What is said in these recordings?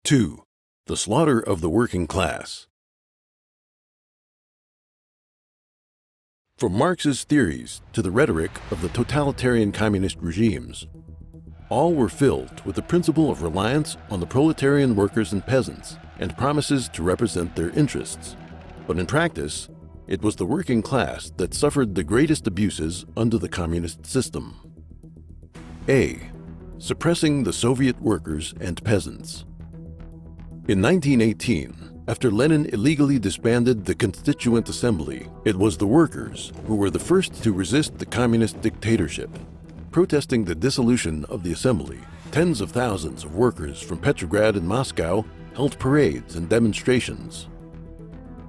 2. The slaughter of the working class. From Marx's theories to the rhetoric of the totalitarian communist regimes, all were filled with the principle of reliance on the proletarian workers and peasants and promises to represent their interests. But in practice, it was the working class that suffered the greatest abuses under the communist system. A. Suppressing the Soviet workers and peasants. In 1918, after Lenin illegally disbanded the Constituent Assembly, it was the workers who were the first to resist the communist dictatorship. Protesting the dissolution of the assembly, tens of thousands of workers from Petrograd and Moscow held parades and demonstrations.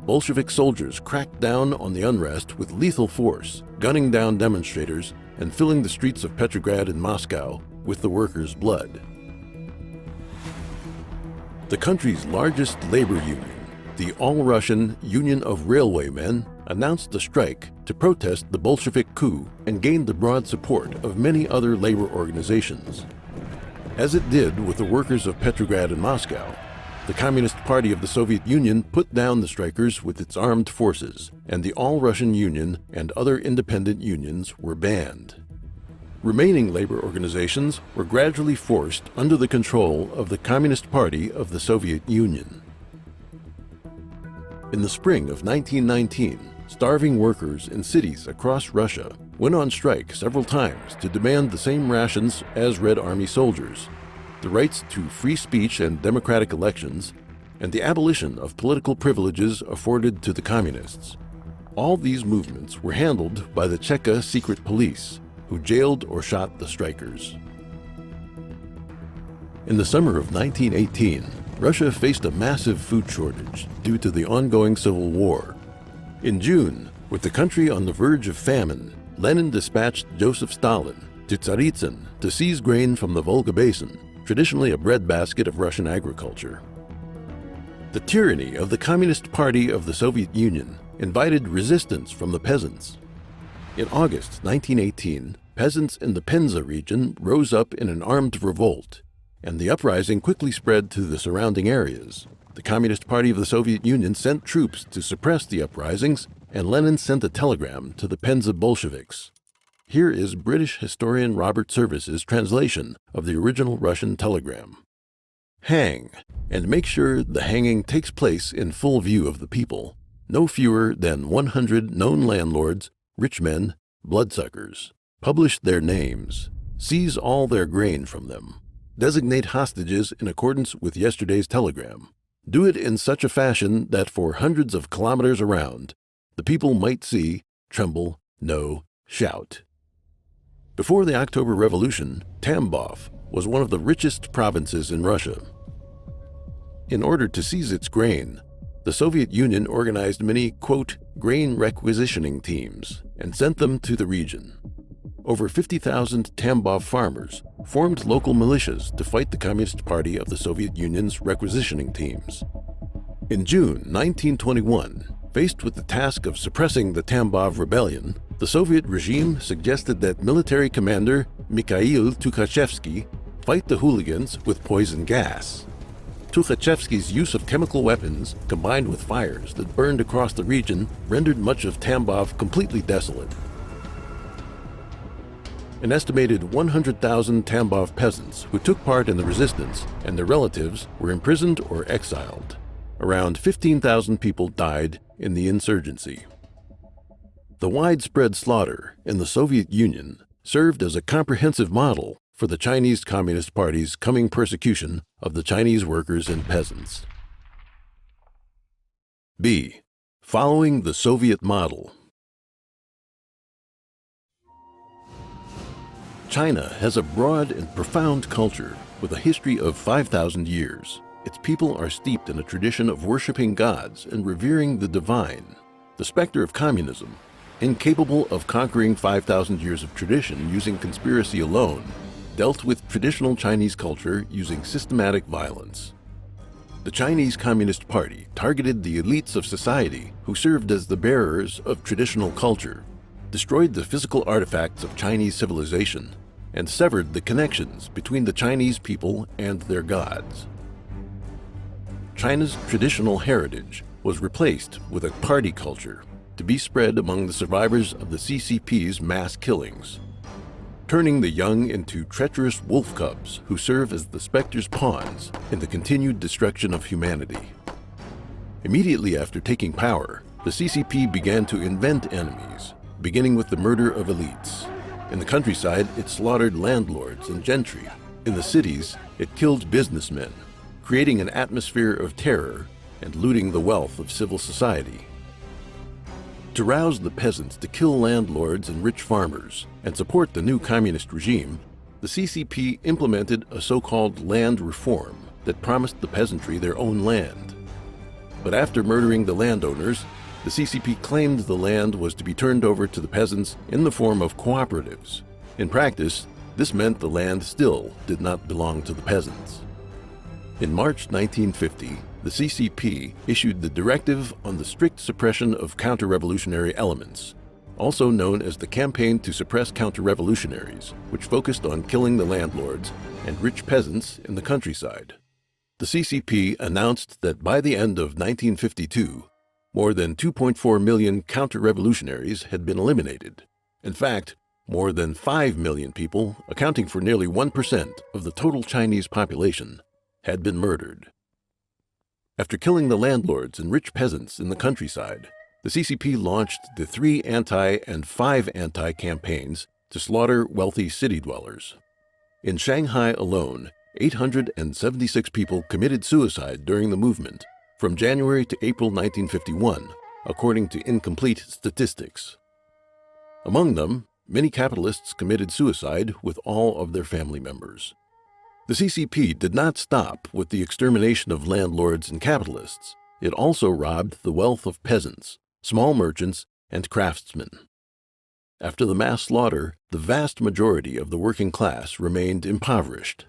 Bolshevik soldiers cracked down on the unrest with lethal force, gunning down demonstrators and filling the streets of Petrograd and Moscow with the workers' blood. The country's largest labor union, the All-Russian Union of Railwaymen, announced a strike to protest the Bolshevik coup and gained the broad support of many other labor organizations. As it did with the workers of Petrograd and Moscow, the Communist Party of the Soviet Union put down the strikers with its armed forces, and the All-Russian Union and other independent unions were banned. Remaining labor organizations were gradually forced under the control of the Communist Party of the Soviet Union. In the spring of 1919, starving workers in cities across Russia went on strike several times to demand the same rations as Red Army soldiers, the rights to free speech and democratic elections, and the abolition of political privileges afforded to the communists. All these movements were handled by the Cheka secret police, who jailed or shot the strikers. In the summer of 1918, Russia faced a massive food shortage due to the ongoing civil war. In June, with the country on the verge of famine, Lenin dispatched Joseph Stalin to Tsaritsyn to seize grain from the Volga Basin, traditionally a breadbasket of Russian agriculture. The tyranny of the Communist Party of the Soviet Union invited resistance from the peasants. In August 1918, peasants in the Penza region rose up in an armed revolt, and the uprising quickly spread to the surrounding areas. The Communist Party of the Soviet Union sent troops to suppress the uprisings, and Lenin sent a telegram to the Penza Bolsheviks. Here is British historian Robert Service's translation of the original Russian telegram. Hang, and make sure the hanging takes place in full view of the people. No fewer than 100 known landlords, rich men, bloodsuckers. Publish their names. Seize all their grain from them. Designate hostages in accordance with yesterday's telegram. Do it in such a fashion that for hundreds of kilometers around, the people might see, tremble, know, shout. Before the October Revolution, Tambov was one of the richest provinces in Russia. In order to seize its grain, the Soviet Union organized many, quote, grain requisitioning teams and sent them to the region. Over 50,000 Tambov farmers formed local militias to fight the Communist Party of the Soviet Union's requisitioning teams. In June 1921, faced with the task of suppressing the Tambov rebellion, the Soviet regime suggested that military commander Mikhail Tukhachevsky fight the hooligans with poison gas. Tukhachevsky's use of chemical weapons, combined with fires that burned across the region, rendered much of Tambov completely desolate. An estimated 100,000 Tambov peasants who took part in the resistance and their relatives were imprisoned or exiled. Around 15,000 people died in the insurgency. The widespread slaughter in the Soviet Union served as a comprehensive model for the Chinese Communist Party's coming persecution of the Chinese workers and peasants. B. Following the Soviet model. China has a broad and profound culture with a history of 5,000 years. Its people are steeped in a tradition of worshiping gods and revering the divine. The specter of communism, incapable of conquering 5,000 years of tradition using conspiracy alone, dealt with traditional Chinese culture using systematic violence. The Chinese Communist Party targeted the elites of society who served as the bearers of traditional culture, destroyed the physical artifacts of Chinese civilization, and severed the connections between the Chinese people and their gods. China's traditional heritage was replaced with a party culture to be spread among the survivors of the CCP's mass killings, turning the young into treacherous wolf cubs who serve as the specter's pawns in the continued destruction of humanity. Immediately after taking power, the CCP began to invent enemies, beginning with the murder of elites. In the countryside, it slaughtered landlords and gentry. In the cities, it killed businessmen, creating an atmosphere of terror and looting the wealth of civil society. To rouse the peasants to kill landlords and rich farmers and support the new communist regime, the CCP implemented a so-called land reform that promised the peasantry their own land. But after murdering the landowners, the CCP claimed the land was to be turned over to the peasants in the form of cooperatives. In practice, this meant the land still did not belong to the peasants. In March 1950, the CCP issued the Directive on the Strict Suppression of Counter-Revolutionary Elements, also known as the Campaign to Suppress Counter-Revolutionaries, which focused on killing the landlords and rich peasants in the countryside. The CCP announced that by the end of 1952, more than 2.4 million counter-revolutionaries had been eliminated. In fact, more than 5 million people, accounting for nearly 1% of the total Chinese population, had been murdered. After killing the landlords and rich peasants in the countryside, the CCP launched the 3 anti and 5 anti campaigns to slaughter wealthy city dwellers. In Shanghai alone, 876 people committed suicide during the movement from January to April 1951, according to incomplete statistics. Among them, many capitalists committed suicide with all of their family members. The CCP did not stop with the extermination of landlords and capitalists. It also robbed the wealth of peasants, small merchants, and craftsmen. After the mass slaughter, the vast majority of the working class remained impoverished.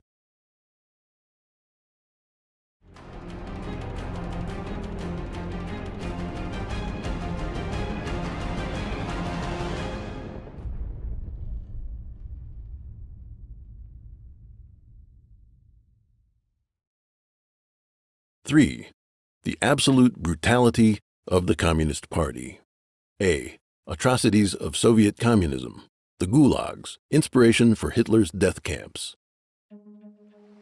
Three, the absolute brutality of the Communist Party. A. Atrocities of Soviet communism. The gulags, inspiration for Hitler's death camps.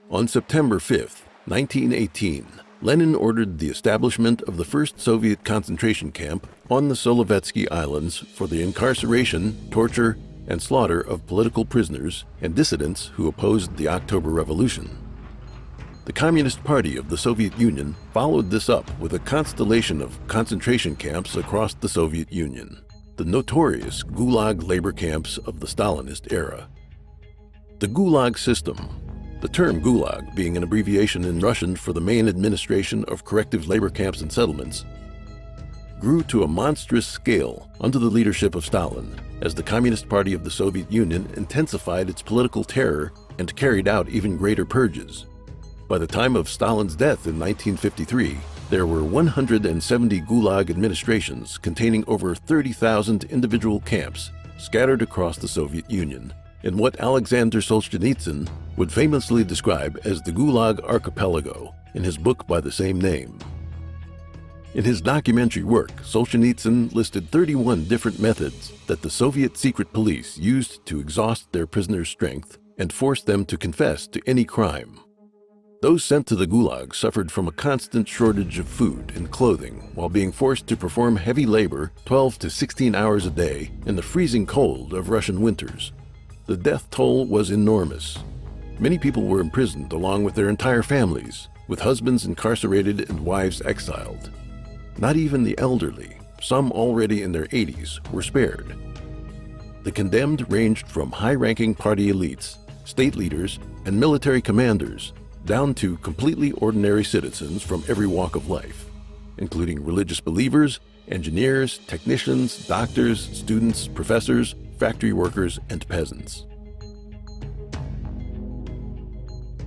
On September 5, 1918, Lenin ordered the establishment of the first Soviet concentration camp on the Solovetsky Islands for the incarceration, torture, and slaughter of political prisoners and dissidents who opposed the October Revolution. The Communist Party of the Soviet Union followed this up with a constellation of concentration camps across the Soviet Union, the notorious Gulag labor camps of the Stalinist era. The Gulag system, the term Gulag being an abbreviation in Russian for the main administration of corrective labor camps and settlements, grew to a monstrous scale under the leadership of Stalin as the Communist Party of the Soviet Union intensified its political terror and carried out even greater purges. By the time of Stalin's death in 1953, there were 170 Gulag administrations containing over 30,000 individual camps scattered across the Soviet Union, in what Alexander Solzhenitsyn would famously describe as the Gulag Archipelago in his book by the same name. In his documentary work, Solzhenitsyn listed 31 different methods that the Soviet secret police used to exhaust their prisoners' strength and force them to confess to any crime. Those sent to the Gulag suffered from a constant shortage of food and clothing while being forced to perform heavy labor 12 to 16 hours a day in the freezing cold of Russian winters. The death toll was enormous. Many people were imprisoned along with their entire families, with husbands incarcerated and wives exiled. Not even the elderly, some already in their 80s, were spared. The condemned ranged from high-ranking party elites, state leaders, and military commanders, down to completely ordinary citizens from every walk of life, including religious believers, engineers, technicians, doctors, students, professors, factory workers, and peasants.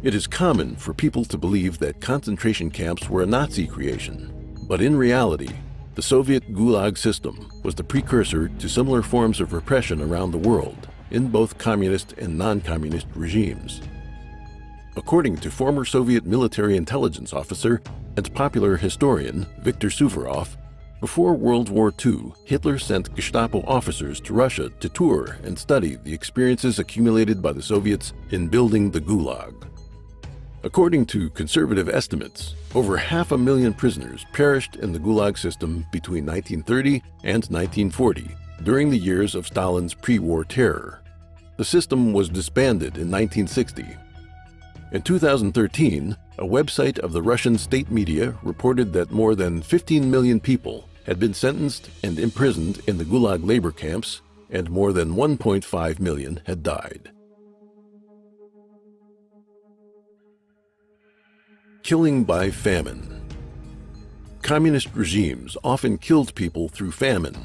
It is common for people to believe that concentration camps were a Nazi creation, but in reality, the Soviet Gulag system was the precursor to similar forms of repression around the world in both communist and non-communist regimes. According to former Soviet military intelligence officer and popular historian Viktor Suvorov, before World War II, Hitler sent Gestapo officers to Russia to tour and study the experiences accumulated by the Soviets in building the Gulag. According to conservative estimates, over 500,000 prisoners perished in the Gulag system between 1930 and 1940, during the years of Stalin's pre-war terror. The system was disbanded in 1960. In 2013, a website of the Russian state media reported that more than 15 million people had been sentenced and imprisoned in the Gulag labor camps, and more than 1.5 million had died. Killing by famine. Communist regimes often killed people through famine.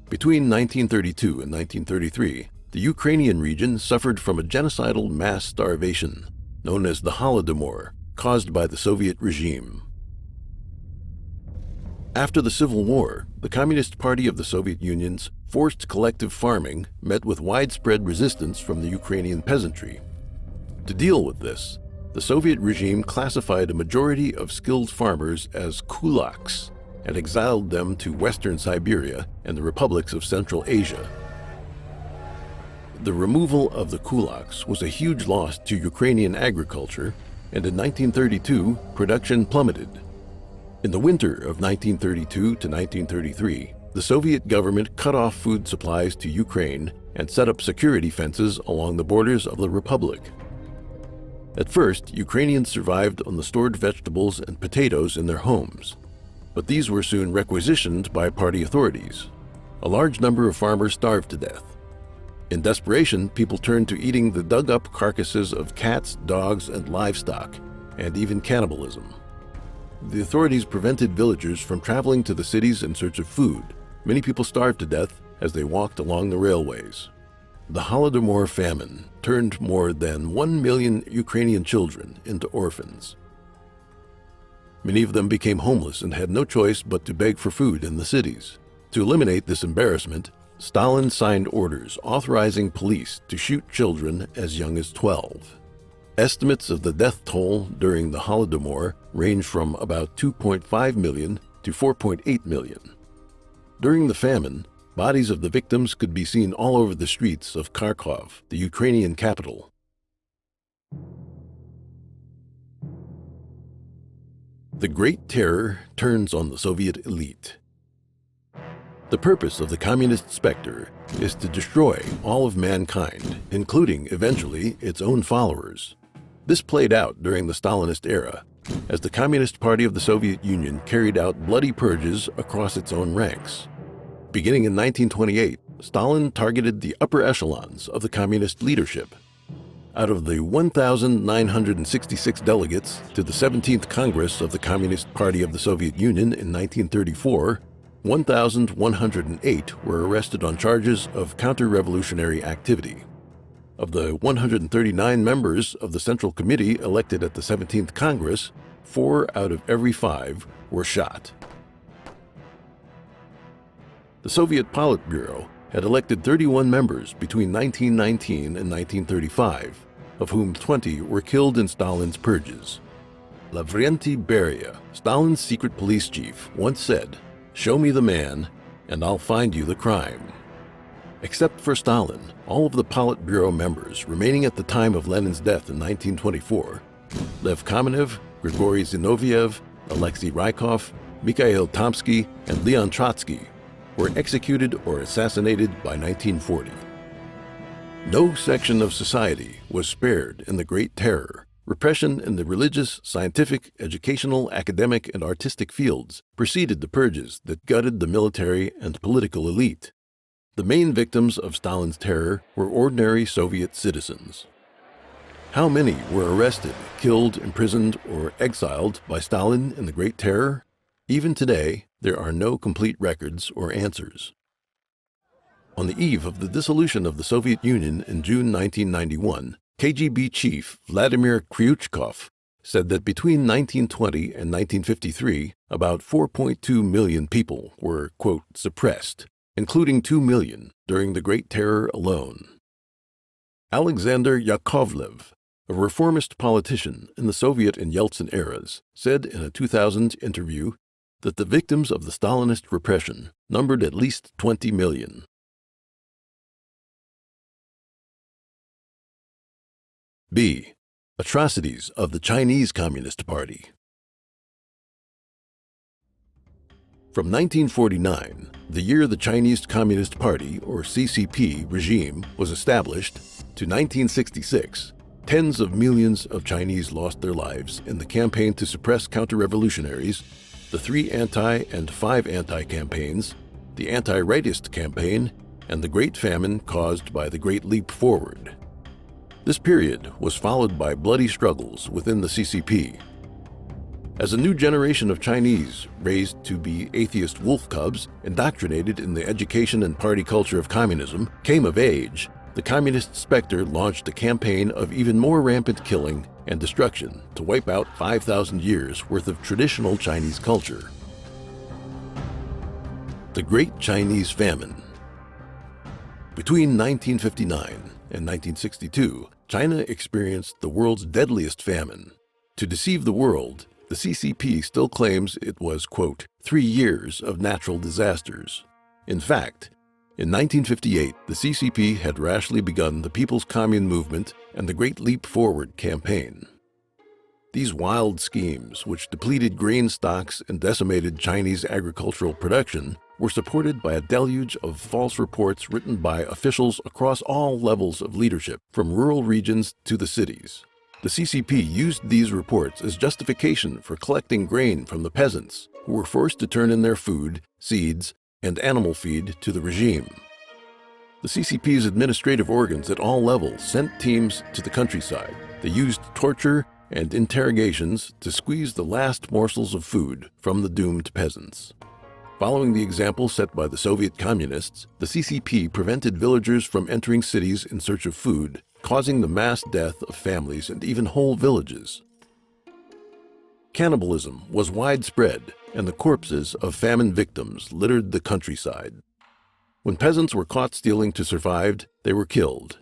Between 1932 and 1933, the Ukrainian region suffered from a genocidal mass starvation, known as the Holodomor, caused by the Soviet regime. After the Civil War, the Communist Party of the Soviet Union's forced collective farming met with widespread resistance from the Ukrainian peasantry. To deal with this, the Soviet regime classified a majority of skilled farmers as kulaks and exiled them to Western Siberia and the republics of Central Asia. The removal of the kulaks was a huge loss to Ukrainian agriculture, and in 1932, production plummeted. In the winter of 1932 to 1933, the Soviet government cut off food supplies to Ukraine and set up security fences along the borders of the republic. At first, Ukrainians survived on the stored vegetables and potatoes in their homes, but these were soon requisitioned by party authorities. A large number of farmers starved to death. In desperation, people turned to eating the dug-up carcasses of cats, dogs, and livestock, and even cannibalism. The authorities prevented villagers from traveling to the cities in search of food. Many people starved to death as they walked along the railways. The Holodomor famine turned more than 1 million Ukrainian children into orphans. Many of them became homeless and had no choice but to beg for food in the cities. To eliminate this embarrassment, Stalin signed orders authorizing police to shoot children as young as 12. Estimates of the death toll during the Holodomor range from about 2.5 million to 4.8 million. During the famine, bodies of the victims could be seen all over the streets of Kharkov, the Ukrainian capital. The Great Terror turns on the Soviet elite. The purpose of the communist specter is to destroy all of mankind, including, eventually, its own followers. This played out during the Stalinist era, as the Communist Party of the Soviet Union carried out bloody purges across its own ranks. Beginning in 1928, Stalin targeted the upper echelons of the communist leadership. Out of the 1,966 delegates to the 17th Congress of the Communist Party of the Soviet Union in 1934, 1,108 were arrested on charges of counter-revolutionary activity. Of the 139 members of the Central Committee elected at the 17th Congress, 4 out of every 5 were shot. The Soviet Politburo had elected 31 members between 1919 and 1935, of whom 20 were killed in Stalin's purges. Lavrentiy Beria, Stalin's secret police chief, once said, "Show me the man, and I'll find you the crime." Except for Stalin, all of the Politburo members remaining at the time of Lenin's death in 1924, Lev Kamenev, Grigory Zinoviev, Alexei Rykov, Mikhail Tomsky, and Leon Trotsky, were executed or assassinated by 1940. No section of society was spared in the Great Terror. Repression in the religious, scientific, educational, academic, and artistic fields preceded the purges that gutted the military and political elite. The main victims of Stalin's terror were ordinary Soviet citizens. How many were arrested, killed, imprisoned, or exiled by Stalin in the Great Terror? Even today, there are no complete records or answers. On the eve of the dissolution of the Soviet Union in June 1991, KGB chief Vladimir Kryuchkov said that between 1920 and 1953, about 4.2 million people were, quote, suppressed, including 2 million during the Great Terror alone. Alexander Yakovlev, a reformist politician in the Soviet and Yeltsin eras, said in a 2000 interview that the victims of the Stalinist repression numbered at least 20 million. B. Atrocities of the Chinese Communist Party. From 1949, the year the Chinese Communist Party, or CCP, regime was established, to 1966, tens of millions of Chinese lost their lives in the campaign to suppress counter-revolutionaries, the 3 anti- and 5 anti-campaigns, the anti-rightist campaign, and the Great Famine caused by the Great Leap Forward. This period was followed by bloody struggles within the CCP. As a new generation of Chinese, raised to be atheist wolf cubs, indoctrinated in the education and party culture of communism, came of age, the communist specter launched a campaign of even more rampant killing and destruction to wipe out 5,000 years worth of traditional Chinese culture. The Great Chinese Famine. Between 1959 and 1962, China experienced the world's deadliest famine. To deceive the world, the CCP still claims it was, quote, 3 years of natural disasters. In fact, in 1958, the CCP had rashly begun the People's Commune movement and the Great Leap Forward campaign. These wild schemes, which depleted grain stocks and decimated Chinese agricultural production, were supported by a deluge of false reports written by officials across all levels of leadership, from rural regions to the cities. The CCP used these reports as justification for collecting grain from the peasants, who were forced to turn in their food, seeds, and animal feed to the regime. The CCP's administrative organs at all levels sent teams to the countryside. They used torture and interrogations to squeeze the last morsels of food from the doomed peasants. Following the example set by the Soviet communists, the CCP prevented villagers from entering cities in search of food, causing the mass death of families and even whole villages. Cannibalism was widespread, and the corpses of famine victims littered the countryside. When peasants were caught stealing to survive, they were killed.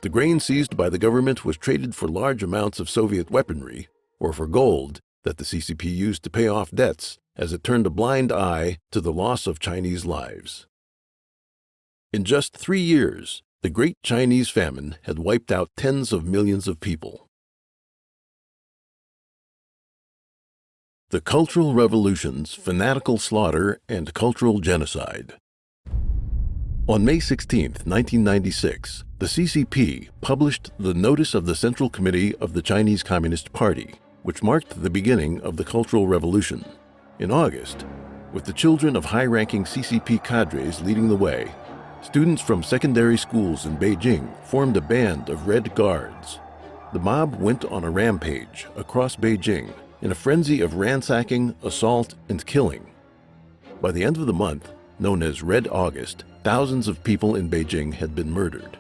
The grain seized by the government was traded for large amounts of Soviet weaponry, or for gold that the CCP used to pay off debts, as it turned a blind eye to the loss of Chinese lives. In just 3 years, the Great Chinese Famine had wiped out tens of millions of people. The Cultural Revolution's fanatical slaughter and cultural genocide. On May 16, 1996, the CCP published the Notice of the Central Committee of the Chinese Communist Party, which marked the beginning of the Cultural Revolution. In August, with the children of high-ranking CCP cadres leading the way, students from secondary schools in Beijing formed a band of Red Guards. The mob went on a rampage across Beijing in a frenzy of ransacking, assault, and killing. By the end of the month, known as Red August, thousands of people in Beijing had been murdered.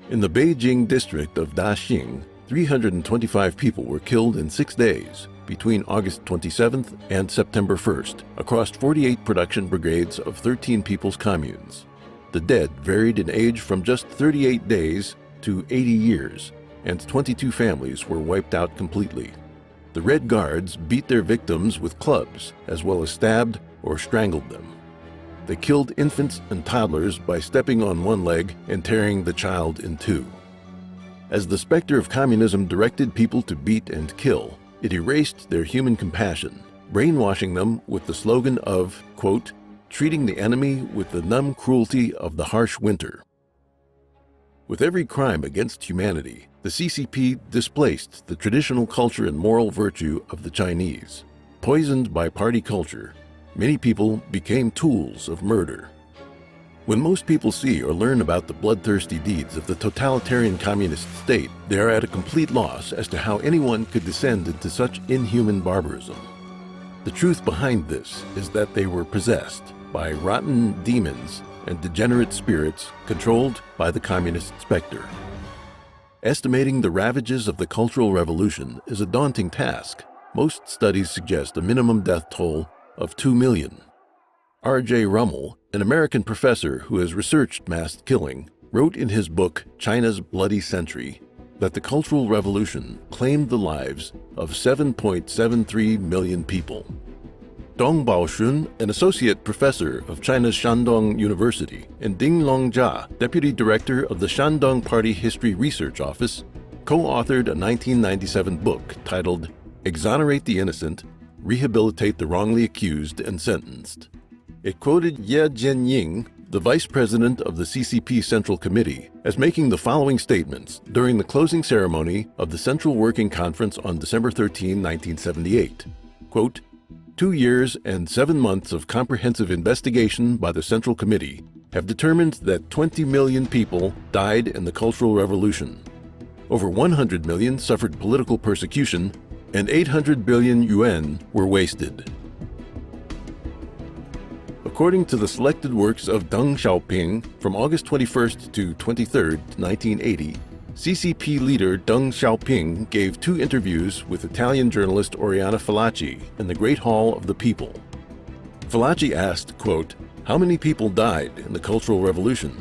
In the Beijing district of Daxing, 325 people were killed in 6 days, between August 27th and September 1st, across 48 production brigades of 13 people's communes. The dead varied in age from just 38 days to 80 years, and 22 families were wiped out completely. The Red Guards beat their victims with clubs, as well as stabbed or strangled them. They killed infants and toddlers by stepping on one leg and tearing the child in two. As the specter of communism directed people to beat and kill, it erased their human compassion, brainwashing them with the slogan of, quote, treating the enemy with the numb cruelty of the harsh winter. With every crime against humanity, the CCP displaced the traditional culture and moral virtue of the Chinese. Poisoned by party culture, many people became tools of murder. When most people see or learn about the bloodthirsty deeds of the totalitarian communist state, they are at a complete loss as to how anyone could descend into such inhuman barbarism. The truth behind this is that they were possessed by rotten demons and degenerate spirits controlled by the communist specter. Estimating the ravages of the Cultural Revolution is a daunting task. Most studies suggest a minimum death toll of 2 million. R.J. Rummel, an American professor who has researched mass killing, wrote in his book China's Bloody Century that the Cultural Revolution claimed the lives of 7.73 million people. Dong Baoshun, an associate professor of China's Shandong University, and Ding Longjia, deputy director of the Shandong Party History Research Office, co-authored a 1997 book titled Exonerate the Innocent, Rehabilitate the Wrongly Accused and Sentenced. It quoted Ye Jianying, the vice president of the CCP Central Committee, as making the following statements during the closing ceremony of the Central Working Conference on December 13, 1978. Quote, 2 years and 7 months of comprehensive investigation by the Central Committee have determined that 20 million people died in the Cultural Revolution. Over 100 million suffered political persecution, and 800 billion yuan were wasted. According to the selected works of Deng Xiaoping from August 21st to 23rd, 1980, CCP leader Deng Xiaoping gave 2 interviews with Italian journalist Oriana Fallaci in the Great Hall of the People. Fallaci asked, quote, "How many people died in the Cultural Revolution?"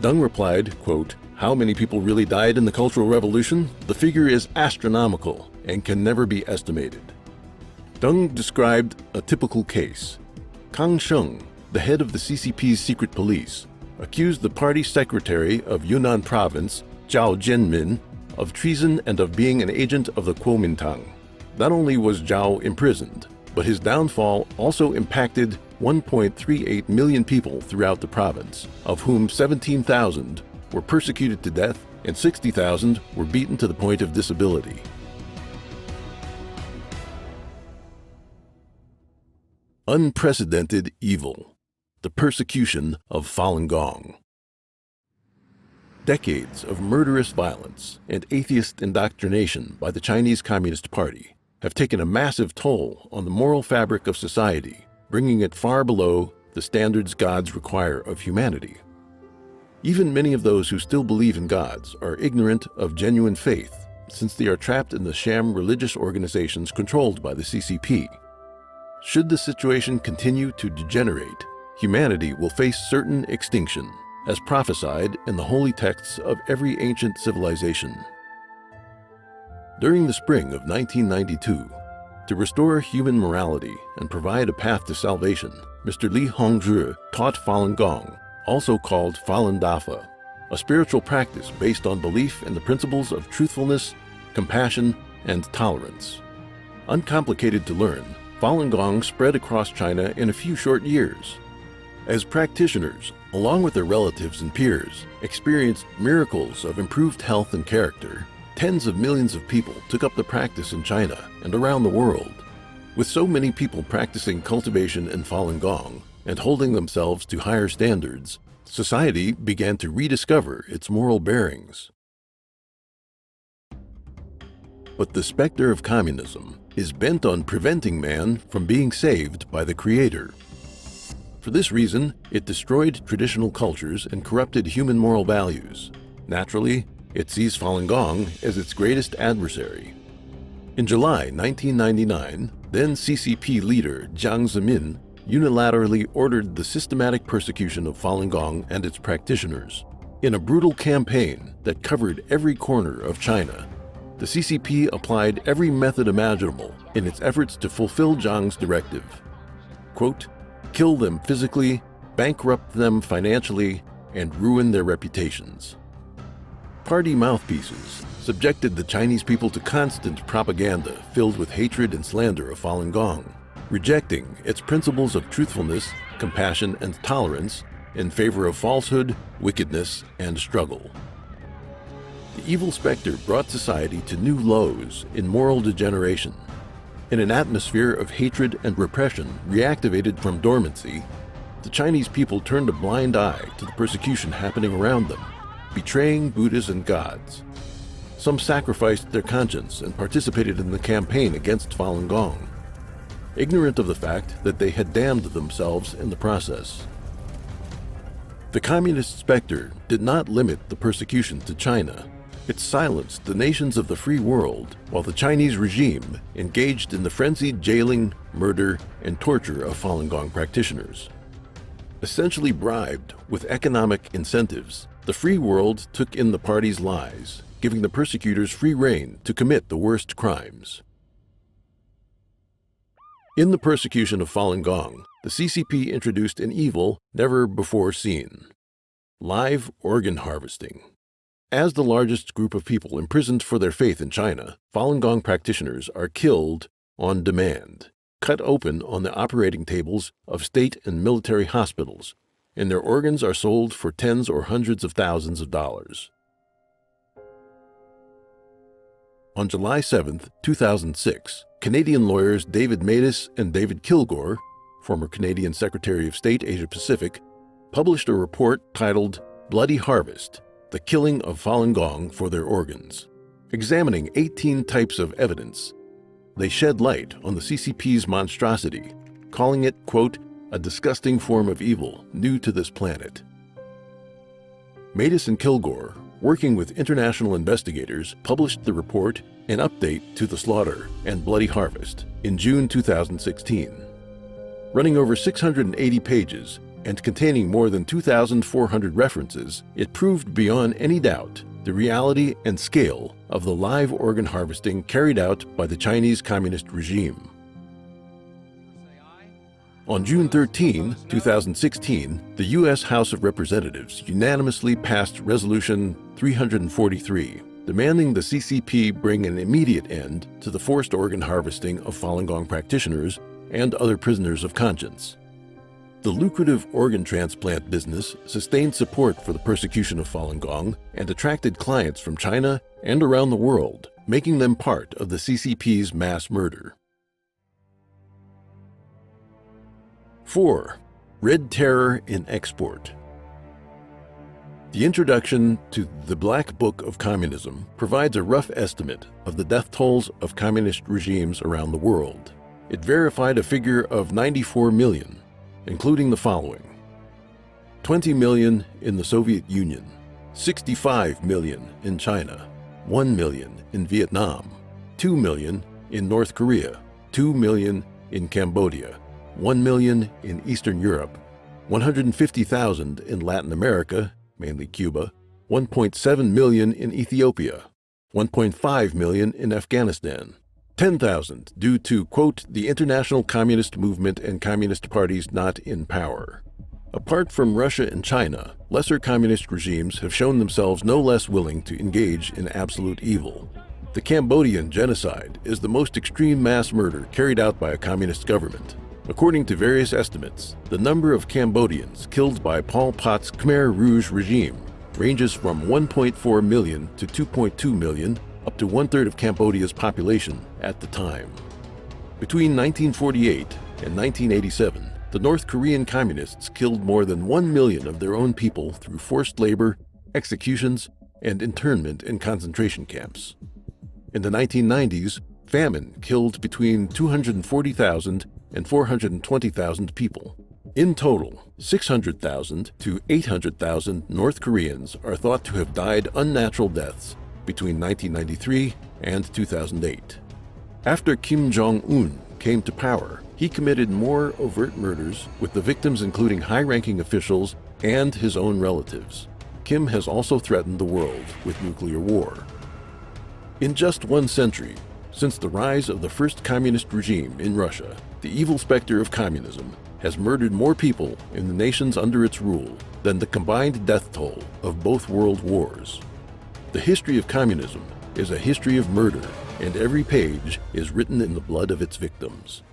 Deng replied, quote, "How many people really died in the Cultural Revolution? The figure is astronomical and can never be estimated." Deng described a typical case. Kang Sheng, the head of the CCP's secret police, accused the party secretary of Yunnan province, Zhao Jianmin, of treason and of being an agent of the Kuomintang. Not only was Zhao imprisoned, but his downfall also impacted 1.38 million people throughout the province, of whom 17,000 were persecuted to death and 60,000 were beaten to the point of disability. Unprecedented evil. The persecution of Falun Gong. Decades of murderous violence and atheist indoctrination by the Chinese Communist Party have taken a massive toll on the moral fabric of society, bringing it far below the standards gods require of humanity. Even many of those who still believe in gods are ignorant of genuine faith, since they are trapped in the sham religious organizations controlled by the CCP. Should the situation continue to degenerate, humanity will face certain extinction, as prophesied in the holy texts of every ancient civilization. During the spring of 1992, to restore human morality and provide a path to salvation, Mr. Li Hongzhi taught Falun Gong, also called Falun Dafa, a spiritual practice based on belief in the principles of truthfulness, compassion, and tolerance. Uncomplicated to learn, Falun Gong spread across China in a few short years. As practitioners, along with their relatives and peers, experienced miracles of improved health and character, tens of millions of people took up the practice in China and around the world. With so many people practicing cultivation in Falun Gong and holding themselves to higher standards, society began to rediscover its moral bearings. But the specter of communism is bent on preventing man from being saved by the Creator. For this reason, it destroyed traditional cultures and corrupted human moral values. Naturally, it sees Falun Gong as its greatest adversary. In July 1999, then CCP leader Jiang Zemin unilaterally ordered the systematic persecution of Falun Gong and its practitioners. In a brutal campaign that covered every corner of China, the CCP applied every method imaginable in its efforts to fulfill Jiang's directive. Quote, "Kill them physically, bankrupt them financially, and ruin their reputations." Party mouthpieces subjected the Chinese people to constant propaganda filled with hatred and slander of Falun Gong, rejecting its principles of truthfulness, compassion, and tolerance in favor of falsehood, wickedness, and struggle. The evil specter brought society to new lows in moral degeneration. In an atmosphere of hatred and repression reactivated from dormancy, the Chinese people turned a blind eye to the persecution happening around them, betraying Buddhas and gods. Some sacrificed their conscience and participated in the campaign against Falun Gong, ignorant of the fact that they had damned themselves in the process. The communist specter did not limit the persecution to China. It silenced the nations of the free world, while the Chinese regime engaged in the frenzied jailing, murder, and torture of Falun Gong practitioners. Essentially bribed with economic incentives, the free world took in the party's lies, giving the persecutors free rein to commit the worst crimes. In the persecution of Falun Gong, the CCP introduced an evil never before seen: live organ harvesting. As the largest group of people imprisoned for their faith in China, Falun Gong practitioners are killed on demand, cut open on the operating tables of state and military hospitals, and their organs are sold for tens or hundreds of thousands of dollars. On July 7, 2006, Canadian lawyers David Matas and David Kilgour, former Canadian Secretary of State Asia-Pacific, published a report titled Bloody Harvest: The Killing of Falun Gong for Their Organs. Examining 18 types of evidence, they shed light on the CCP's monstrosity, calling it, quote, a disgusting form of evil new to this planet. Matas and Kilgour, working with international investigators, published the report An Update to the Slaughter and Bloody Harvest in June 2016. Running over 680 pages and containing more than 2,400 references, it proved beyond any doubt the reality and scale of the live organ harvesting carried out by the Chinese Communist regime. On June 13, 2016, the U.S. House of Representatives unanimously passed Resolution 343, demanding the CCP bring an immediate end to the forced organ harvesting of Falun Gong practitioners and other prisoners of conscience. The lucrative organ transplant business sustained support for the persecution of Falun Gong and attracted clients from China and around the world, making them part of the CCP's mass murder. 4. Red Terror in Export. The introduction to the Black Book of Communism provides a rough estimate of the death tolls of communist regimes around the world. It verified a figure of 94 million, including the following: 20 million in the Soviet Union, 65 million in China, 1 million in Vietnam, 2 million in North Korea, 2 million in Cambodia, 1 million in Eastern Europe, 150,000 in Latin America, mainly Cuba, 1.7 million in Ethiopia, 1.5 million in Afghanistan, 10,000 due to, quote, the international communist movement and communist parties not in power. Apart from Russia and China, lesser communist regimes have shown themselves no less willing to engage in absolute evil. The Cambodian genocide is the most extreme mass murder carried out by a communist government. According to various estimates, the number of Cambodians killed by Pol Pot's Khmer Rouge regime ranges from 1.4 million to 2.2 million, up to one-third of Cambodia's population at the time. Between 1948 and 1987, the North Korean communists killed more than 1 million of their own people through forced labor, executions, and internment in concentration camps. In the 1990s, famine killed between 240,000 and 420,000 people. In total, 600,000 to 800,000 North Koreans are thought to have died unnatural deaths between 1993 and 2008. After Kim Jong-un came to power, he committed more overt murders, with the victims including high-ranking officials and his own relatives. Kim has also threatened the world with nuclear war. In just 1 century, since the rise of the first communist regime in Russia, the evil specter of communism has murdered more people in the nations under its rule than the combined death toll of both world wars. The history of communism is a history of murder, and every page is written in the blood of its victims.